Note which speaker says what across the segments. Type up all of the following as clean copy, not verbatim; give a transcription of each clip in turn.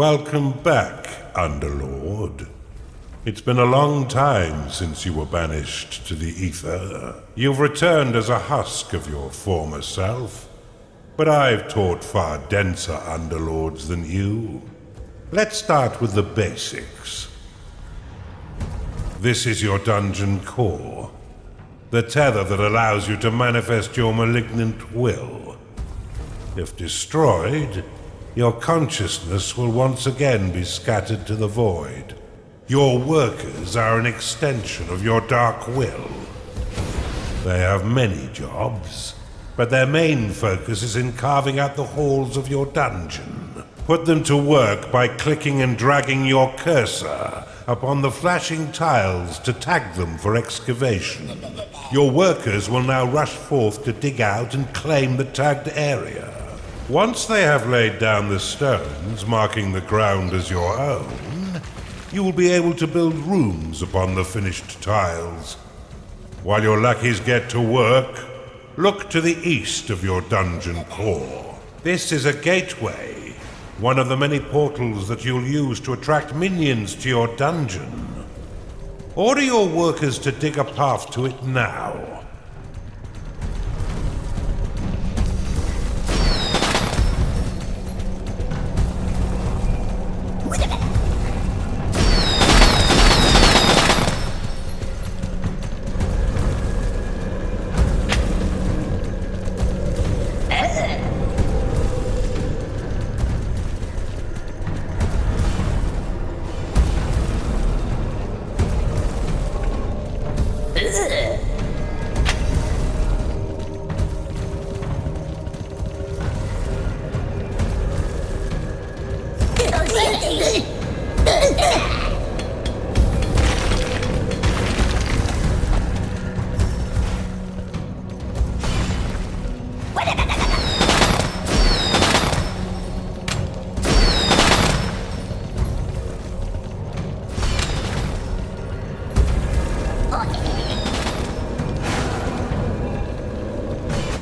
Speaker 1: Welcome back, Underlord. It's been a long time since you were banished to the ether. You've returned as a husk of your former self, but I've taught far denser Underlords than you. Let's start with the basics. This is your dungeon core, the tether that allows you to manifest your malignant will. If destroyed, your consciousness will once again be scattered to the void. Your workers are an extension of your dark will. They have many jobs, but their main focus is in carving out the halls of your dungeon. Put them to work by clicking and dragging your cursor upon the flashing tiles to tag them for excavation. Your workers will now rush forth to dig out and claim the tagged area. Once they have laid down the stones, marking the ground as your own, you will be able to build rooms upon the finished tiles. While your lackeys get to work, look to the east of your dungeon core. This is a gateway, one of the many portals that you'll use to attract minions to your dungeon. Order your workers to dig a path to it now.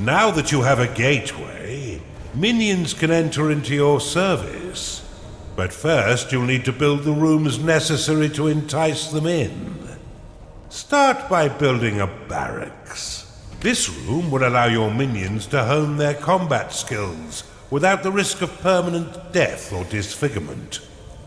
Speaker 1: Now that you have a gateway, minions can enter into your service. But first you'll need to build the rooms necessary to entice them in. Start by building a barracks. This room will allow your minions to hone their combat skills without the risk of permanent death or disfigurement.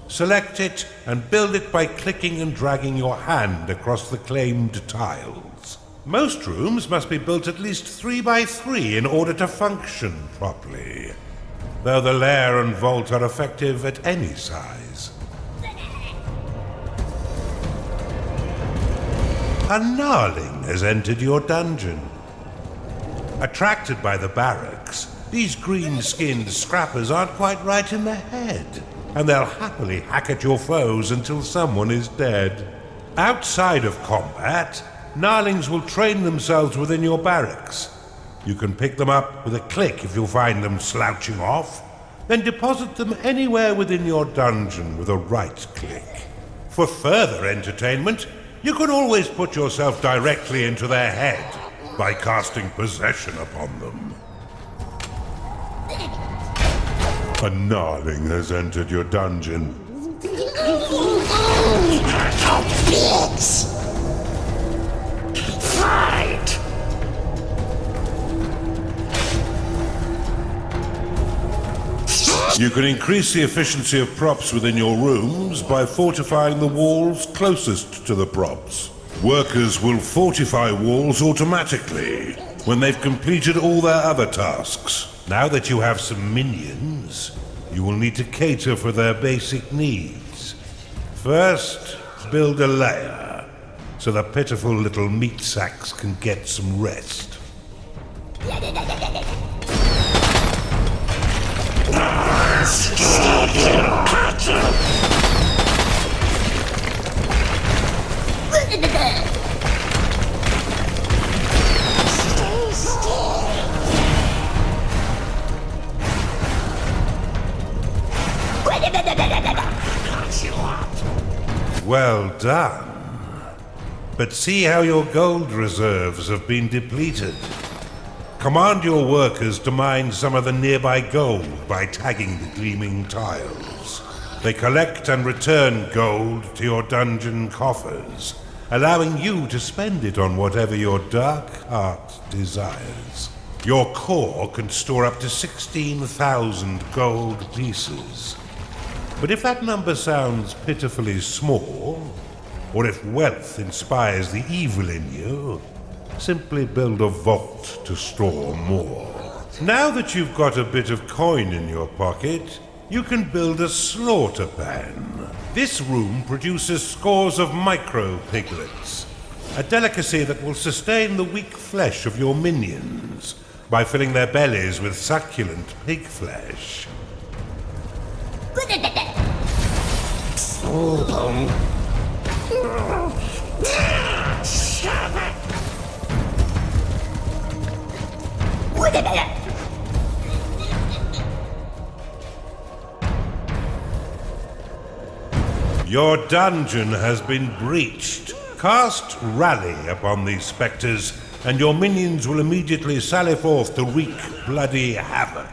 Speaker 1: Select it and build it by clicking and dragging your hand across the claimed tiles. Most rooms must be built at least 3 by 3 in order to function properly, though the lair and vault are effective at any size. A gnarling has entered your dungeon. Attracted by the barracks, these green-skinned scrappers aren't quite right in the head, and they'll happily hack at your foes until someone is dead. Outside of combat, gnarlings will train themselves within your barracks. You can pick them up with a click if you find them slouching off, then deposit them anywhere within your dungeon with a right click. For further entertainment, you can always put yourself directly into their head by casting possession upon them. A gnarling has entered your dungeon.
Speaker 2: Fight!
Speaker 1: You can increase the efficiency of props within your rooms by fortifying the walls closest to the props. Workers will fortify walls automatically when they've completed all their other tasks. Now that you have some minions, you will need to cater for their basic needs. First, build a lair, so the pitiful little meat sacks can get some rest. Well done. But see how your gold reserves have been depleted. Command your workers to mine some of the nearby gold by tagging the gleaming tiles. They collect and return gold to your dungeon coffers, allowing you to spend it on whatever your dark heart desires. Your core can store up to 16,000 gold pieces. But if that number sounds pitifully small, or if wealth inspires the evil in you, simply build a vault to store more. Now that you've got a bit of coin in your pocket, you can build a slaughter pan. This room produces scores of micro-piglets, a delicacy that will sustain the weak flesh of your minions by filling their bellies with succulent pig flesh. Your dungeon has been breached. Cast Rally upon these spectres, and your minions will immediately sally forth to wreak bloody havoc.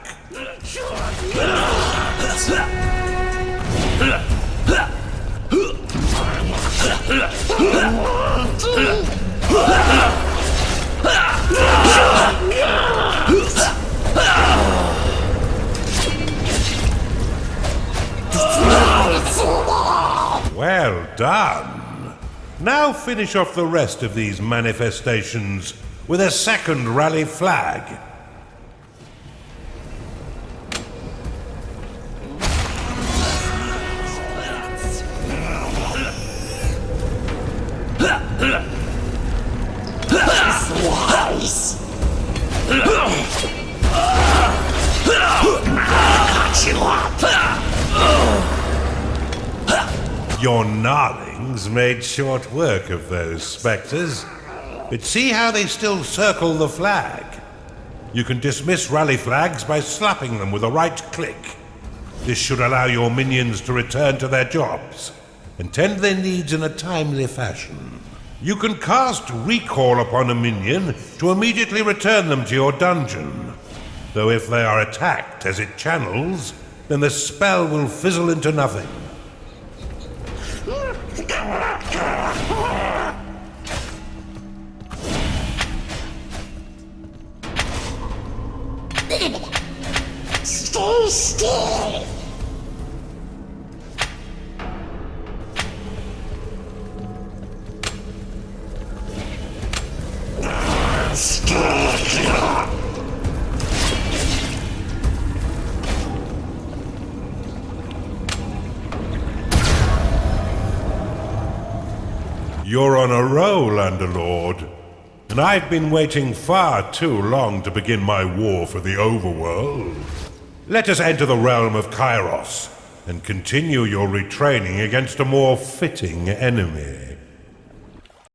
Speaker 1: Well done. Now finish off the rest of these manifestations with a second rally flag. Your gnarlings made short work of those spectres, but see how they still circle the flag. You can dismiss rally flags by slapping them with a right click. This should allow your minions to return to their jobs and tend their needs in a timely fashion. You can cast Recall upon a minion to immediately return them to your dungeon, though if they are attacked as it channels, then the spell will fizzle into nothing.
Speaker 2: Stay still.
Speaker 1: You're on a roll, Underlord, and I've been waiting far too long to begin my war for the Overworld. Let us enter the realm of Kairos and continue your retraining against a more fitting enemy.